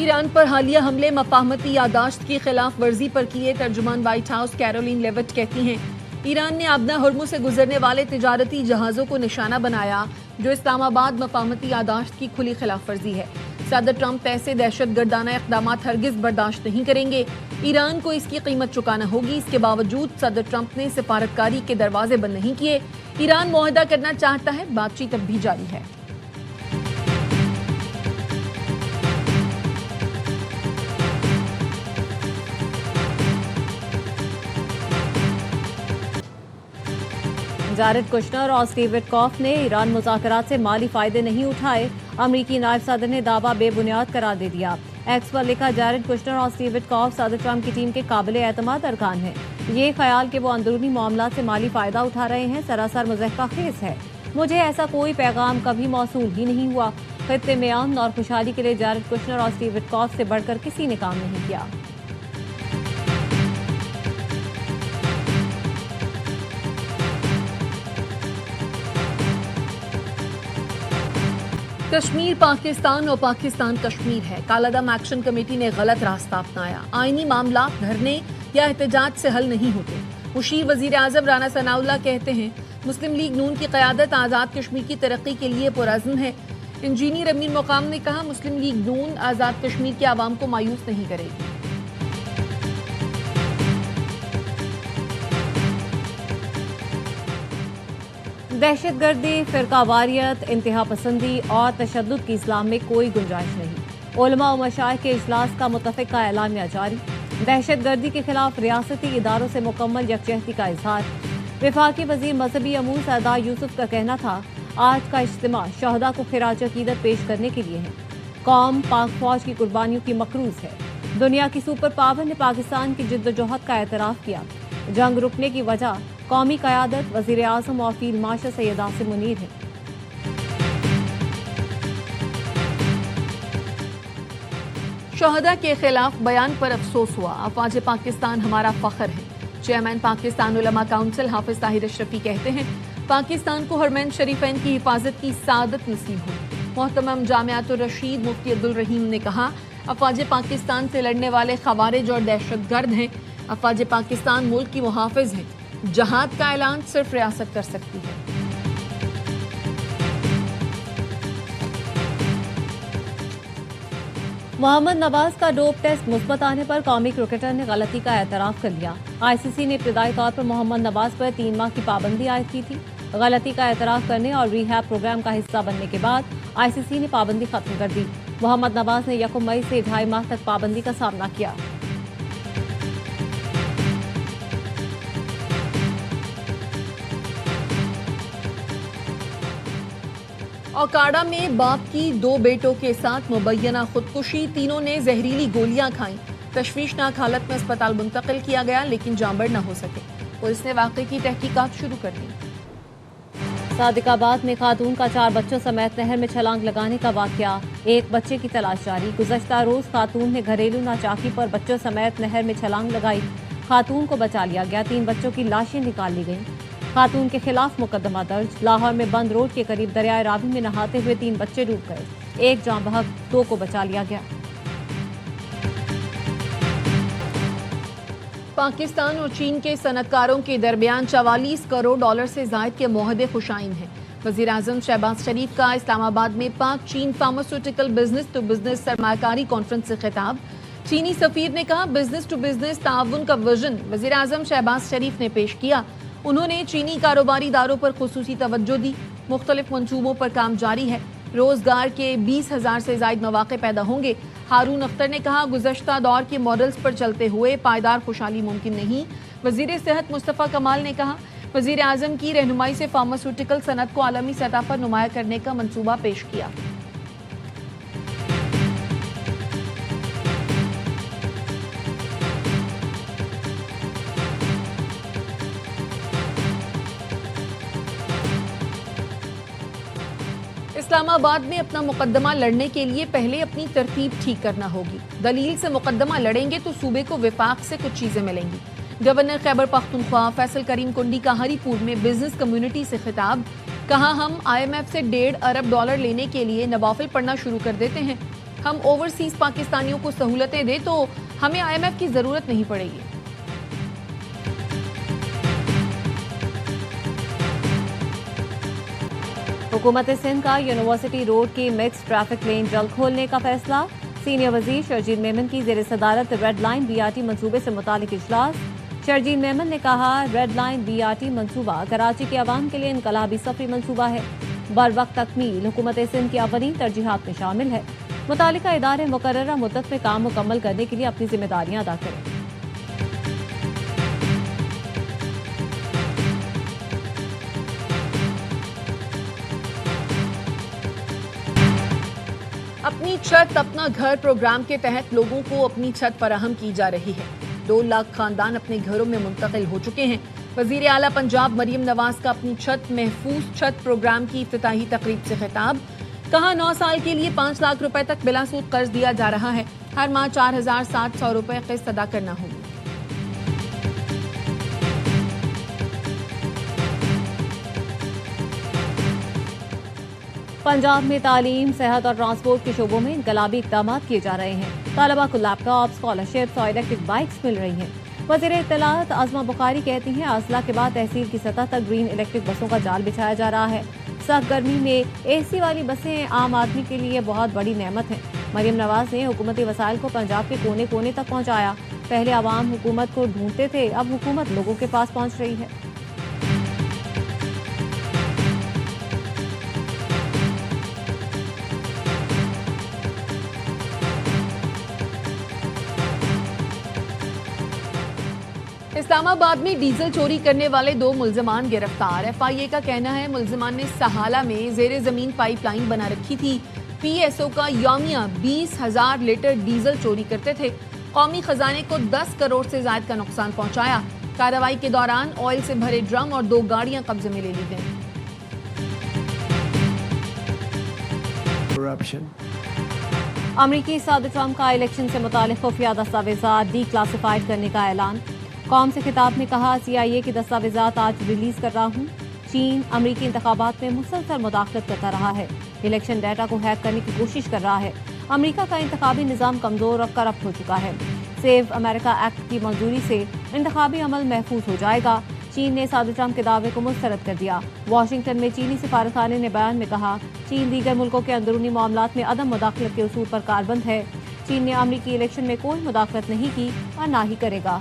ایران پر حالیہ حملے مفاہمتی یادداشت کی خلاف ورزی پر کیے، ترجمان وائٹ ہاؤس کیرولین لیوٹ کہتی ہیں ایران نے آبنہ ہرمز سے گزرنے والے تجارتی جہازوں کو نشانہ بنایا، جو اسلام آباد مفاہمتی یادداشت کی کھلی خلاف ورزی ہے۔ صدر ٹرمپ ایسے دہشت گردانہ اقدامات ہرگز برداشت نہیں کریں گے، ایران کو اس کی قیمت چکانا ہوگی۔ اس کے باوجود صدر ٹرمپ نے سفارتکاری کے دروازے بند نہیں کیے۔ ایران معاہدہ کرنا چاہتا ہے، بات چیت اب بھی جاری ہے۔ جارڈ کشنر اور اسٹیو وٹکاف نے ایران مذاکرات سے مالی فائدے نہیں اٹھائے، امریکی نائب صدر نے دعویٰ بے بنیاد قرار دے دیا۔ ایکس پر لکھا، جارڈ کشنر اور اسٹیو وٹکاف صدر ٹرمپ کی ٹیم کے قابل اعتماد ارکان ہیں۔ یہ خیال کہ وہ اندرونی معاملات سے مالی فائدہ اٹھا رہے ہیں سراسر مضحکہ خیز ہے۔ مجھے ایسا کوئی پیغام کبھی موصول ہی نہیں ہوا۔ خطے میں امن اور خوشحالی کے لیے جارڈ کشنر اور اسٹیو وٹکاف سے بڑھ کر کسی نے کام نہیں کیا۔ کشمیر پاکستان اور پاکستان کشمیر ہے۔ کالعدم ایکشن کمیٹی نے غلط راستہ اپنایا۔ آئینی معاملات دھرنے یا احتجاج سے حل نہیں ہوتے۔ مشیر وزیر اعظم رانا ثناء اللہ کہتے ہیں مسلم لیگ نون کی قیادت آزاد کشمیر کی ترقی کے لیے پرعزم ہے۔ انجینئر امین مقام نے کہا مسلم لیگ نون آزاد کشمیر کے عوام کو مایوس نہیں کرے گی۔ دہشت گردی، فرقہ واریت، انتہا پسندی اور تشدد کی اسلام میں کوئی گنجائش نہیں۔ علماء و مشائخ کے اجلاس کا متفقہ اعلامیہ جاری۔ دہشت گردی کے خلاف ریاستی اداروں سے مکمل یکجہتی کا اظہار۔ وفاقی وزیر مذہبی امور سردار یوسف کا کہنا تھا آج کا اجتماع شہداء کو خراج عقیدت پیش کرنے کے لیے ہے۔ قوم پاک فوج کی قربانیوں کی مقروض ہے۔ دنیا کی سپر پاور نے پاکستان کی جد و جہد کا اعتراف کیا۔ جنگ رکنے کی وجہ قومی قیادت وزیر اعظم اور فیلڈ مارشل سید عاصم منیر ہے۔ شہداء کے خلاف بیان پر افسوس ہوا، افواج پاکستان ہمارا فخر ہے۔ چیئرمین پاکستان علماء کونسل حافظ طاہر اشرفی کہتے ہیں پاکستان کو حرمین شریفین کی حفاظت کی سعادت نصیب ہو۔ محترم جامعۃ الرشید مفتی عبدالرحیم نے کہا افواج پاکستان سے لڑنے والے خوارج اور دہشت گرد ہیں۔ افواج پاکستان ملک کی محافظ ہیں۔ جہاد کا اعلان صرف ریاست کر سکتی ہے۔ محمد نواز کا ڈوپ ٹیسٹ مثبت آنے پر قومی کرکٹر نے غلطی کا اعتراف کر لیا۔ آئی سی سی نے ابتدائی طور پر محمد نواز پر 3 ماہ کی پابندی عائد کی تھی۔ غلطی کا اعتراف کرنے اور ریہیب پروگرام کا حصہ بننے کے بعد آئی سی سی نے پابندی ختم کر دی۔ محمد نواز نے 1 مئی سے 2.5 ماہ تک پابندی کا سامنا کیا۔ اوکاڑا میں باپ کی 2 بیٹوں کے ساتھ مبینہ خودکشی، تینوں نے زہریلی گولیاں کھائیں۔ تشویشناک حالت میں اسپتال منتقل کیا گیا لیکن جاں بڑھ نہ ہو سکے۔ پولیس نے واقعے کی تحقیقات شروع کر دی۔ صادق آباد میں خاتون کا 4 بچوں سمیت نہر میں چھلانگ لگانے کا واقعہ، 1 بچے کی تلاش جاری۔ گزشتہ روز خاتون نے گھریلو ناچاکی پر بچوں سمیت نہر میں چھلانگ لگائی، خاتون کو بچا لیا گیا، 3 بچوں کی لاشیں نکال لی گئیں۔ خاتون کے خلاف مقدمہ درج۔ لاہور میں بند روڈ کے قریب دریائے راوی میں نہاتے ہوئے 3 بچے ڈوب گئے، 1 جاں بحق، 2 کو بچا لیا گیا۔ پاکستان اور چین کے صنعت کاروں کے درمیان 44 کروڑ ڈالر سے زائد کے معاہدے خوشائن ہیں۔ وزیر اعظم شہباز شریف کا اسلام آباد میں پاک چین فارماسیوٹیکل بزنس ٹو بزنس سرمایہ کاری کانفرنس سے خطاب۔ چینی سفیر نے کہا بزنس ٹو بزنس تعاون کا ویژن وزیر اعظم شہباز شریف نے پیش کیا۔ انہوں نے چینی کاروباری اداروں پر خصوصی توجہ دی۔ مختلف منصوبوں پر کام جاری ہے۔ روزگار کے 20,000 سے زائد مواقع پیدا ہوں گے۔ ہارون اختر نے کہا گزشتہ دور کے ماڈلز پر چلتے ہوئے پائیدار خوشحالی ممکن نہیں۔ وزیر صحت مصطفیٰ کمال نے کہا وزیر اعظم کی رہنمائی سے فارماسیوٹیکل صنعت کو عالمی سطح پر نمایاں کرنے کا منصوبہ پیش کیا۔ اسلام آباد میں اپنا مقدمہ لڑنے کے لیے پہلے اپنی ترتیب ٹھیک کرنا ہوگی۔ دلیل سے مقدمہ لڑیں گے تو صوبے کو وفاق سے کچھ چیزیں ملیں گی۔ گورنر خیبر پختونخوا فیصل کریم کنڈی کا ہری پور میں بزنس کمیونٹی سے خطاب۔ کہا ہم IMF سے $1.5 ارب لینے کے لیے نوافل پڑھنا شروع کر دیتے ہیں۔ ہم اوورسیز پاکستانیوں کو سہولتیں دیں تو ہمیں IMF کی ضرورت نہیں پڑے گی۔ حکومت سندھ کا یونیورسٹی روڈ کی مکس ٹریفک لین جلد کھولنے کا فیصلہ۔ سینئر وزیر شرجیل میمن کی زیر صدارت ریڈ لائن BRT منصوبے سے متعلق اجلاس۔ شرجیل میمن نے کہا ریڈ لائن BRT منصوبہ کراچی کے عوام کے لیے انقلابی سفری منصوبہ ہے۔ بروقت تکمیل حکومت سندھ کی اولین ترجیحات میں شامل ہے۔ متعلقہ ادارے مقررہ مدت میں کام مکمل کرنے کے لیے اپنی ذمہ داریاں ادا کریں۔ اپنی چھت اپنا گھر پروگرام کے تحت لوگوں کو اپنی چھت فراہم کی جا رہی ہے۔ 2 لاکھ خاندان اپنے گھروں میں منتقل ہو چکے ہیں۔ وزیر اعلیٰ پنجاب مریم نواز کا اپنی چھت محفوظ چھت پروگرام کی افتتاحی تقریب سے خطاب۔ کہا 9 سال کے لیے 5 لاکھ روپے تک بلا سود قرض دیا جا رہا ہے۔ ہر ماہ 4700 روپے قسط ادا کرنا ہوگی۔ پنجاب میں تعلیم، صحت اور ٹرانسپورٹ کے شعبوں میں انقلابی اقدامات کیے جا رہے ہیں۔ طلبہ کو لیپ ٹاپ، اسکالرشپس اور الیکٹرک بائکس مل رہی ہیں۔ وزیر اطلاعات عظمہ بخاری کہتی ہیں اضلاع کے بعد تحصیل کی سطح تک گرین الیکٹرک بسوں کا جال بچھایا جا رہا ہے۔ سخت گرمی میں AC والی بسیں عام آدمی کے لیے بہت بڑی نعمت ہیں۔ مریم نواز نے حکومتی وسائل کو پنجاب کے کونے کونے تک پہنچایا۔ پہلے عوام حکومت کو ڈھونڈتے تھے، اب حکومت لوگوں کے پاس پہنچ رہی ہے۔ اسلام آباد میں ڈیزل چوری کرنے والے 2 ملزمان گرفتار۔ FIA کا کہنا ہے ملزمان نے سہالہ میں زیر زمین پائپ لائن بنا رکھی تھی۔ PSO کا یومیہ 20,000 لیٹر ڈیزل چوری کرتے تھے۔ قومی خزانے کو 10 کروڑ سے زائد کا نقصان پہنچایا۔ کارروائی کے دوران آئل سے بھرے ڈرم اور 2 گاڑیاں قبضے میں لے لی گئیں۔ امریکی صدر ٹرمپ کا الیکشن سے متعلق خفیہ دستاویزات ڈی کلاسیفائڈ کرنے کا اعلان۔ قوم سے خطاب میں کہا CIA کی دستاویزات آج ریلیز کر رہا ہوں۔ چین امریکی انتخابات میں مسلسل مداخلت کرتا رہا ہے۔ الیکشن ڈیٹا کو ہیک کرنے کی کوشش کر رہا ہے۔ امریکہ کا انتخابی نظام کمزور اور کرپٹ ہو چکا ہے۔ سیو امریکہ ایکٹ کی منظوری سے انتخابی عمل محفوظ ہو جائے گا۔ چین نے صدر ٹرمپ کے دعوے کو مسترد کر دیا۔ واشنگٹن میں چینی سفارتخانے نے بیان میں کہا چین دیگر ملکوں کے اندرونی معاملات میں عدم مداخلت کے اصول پر کاربند ہے۔ چین نے امریکی الیکشن میں کوئی مداخلت نہیں کی اور نہ ہی کرے گا۔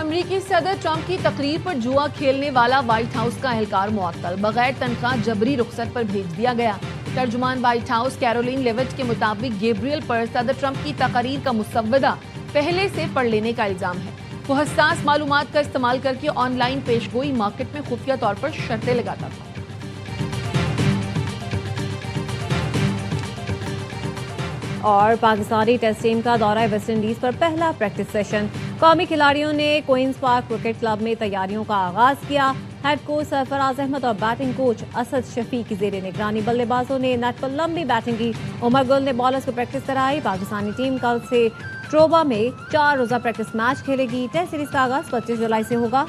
امریکی صدر ٹرمپ کی تقریر پر جوا کھیلنے والا وائٹ ہاؤس کا اہلکار معطل، بغیر تنخواہ جبری رخصت پر بھیج دیا گیا۔ ترجمان وائٹ ہاؤس کیرولین لیوٹ کے مطابق گیبریل پر صدر ٹرمپ کی تقریر کا مسودہ پہلے سے پڑھ لینے کا الزام ہے۔ وہ حساس معلومات کا استعمال کر کے آن لائن پیش گوئی مارکیٹ میں خفیہ طور پر شرطیں لگاتا تھا۔ اور پاکستانی ٹیسٹ ٹیم کا دورہ ویسٹ انڈیز پر پہلا پریکٹس سیشن۔ قومی کھلاڑیوں نے کوئنز پارک کرکٹ کلب میں تیاریوں کا آغاز کیا۔ ہیڈ کوچ سرفراز احمد اور بیٹنگ کوچ اسد شفیق کی زیر نگرانی بلے بازوں نے نیٹ پر لمبی بیٹنگ کی۔ عمر گل نے بالرز کو پریکٹس کرائی۔ پاکستانی ٹیم کل سے ٹروبا میں 4 روزہ پریکٹس میچ کھیلے گی۔ ٹیسٹ سیریز کا آغاز 25 جولائی سے ہوگا۔